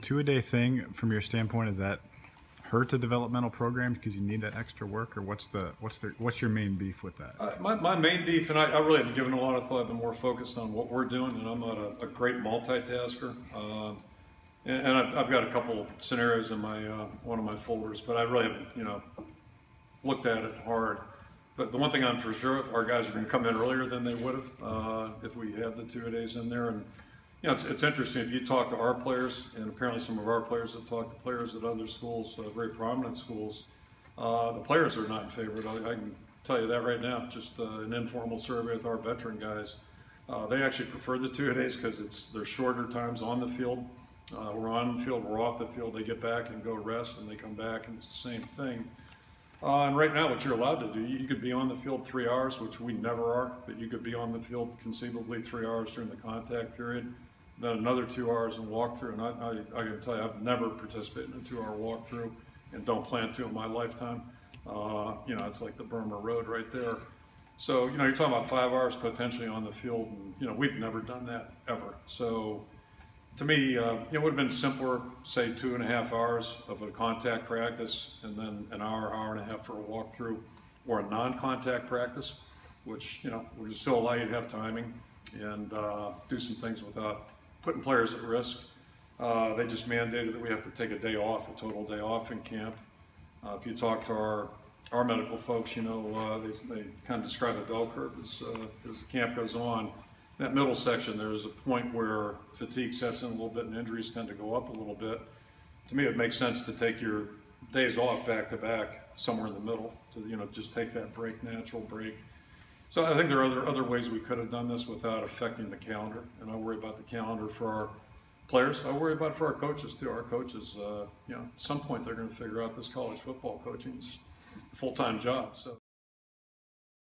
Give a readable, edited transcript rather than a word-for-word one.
Two-a-day thing, from your standpoint, is that hurt the developmental program because you need that extra work, or what's your main beef with that? My main beef, and I really haven't given a lot of thought. I've been more focused on what we're doing, and I'm not a great multitasker. And I've got a couple scenarios in my one of my folders, but I really haven't looked at it hard. But the one thing I'm for sure of, our guys are going to come in earlier than they would have if we had the two-a-days in there. And it's interesting, if you talk to our players, and apparently some of our players have talked to players at other schools, very prominent schools, the players are not in favor of it. I can tell you that right now, just an informal survey with our veteran guys. They actually prefer the two-a-days because they're shorter times on the field. We're on the field, we're off the field, they get back and go rest, and they come back, and it's the same thing. And right now, what you're allowed to do, you could be on the field 3 hours, which we never are, but you could be on the field conceivably 3 hours during the contact period, then another 2 hours in walkthrough. And I can tell you, I've never participated in a 2-hour walkthrough and don't plan to in my lifetime. It's like the Burma Road right there. So, you're talking about 5 hours potentially on the field, and, we've never done that ever. So, to me, it would have been simpler, say 2.5 hours of a contact practice and then an hour and a half for a walkthrough, or a non-contact practice, which, would still allow you to have timing and do some things without putting players at risk. They just mandated that we have to take a day off, a total day off in camp. If you talk to our medical folks, they kind of describe a bell curve as the camp goes on. That middle section, there's a point where fatigue sets in a little bit and injuries tend to go up a little bit. To me, it makes sense to take your days off back to back somewhere in the middle to just take that break, natural break. So I think there are other ways we could have done this without affecting the calendar. And I worry about the calendar for our players. I worry about it for our coaches too. Our coaches, at some point they're going to figure out this college football coaching is a full-time job. So.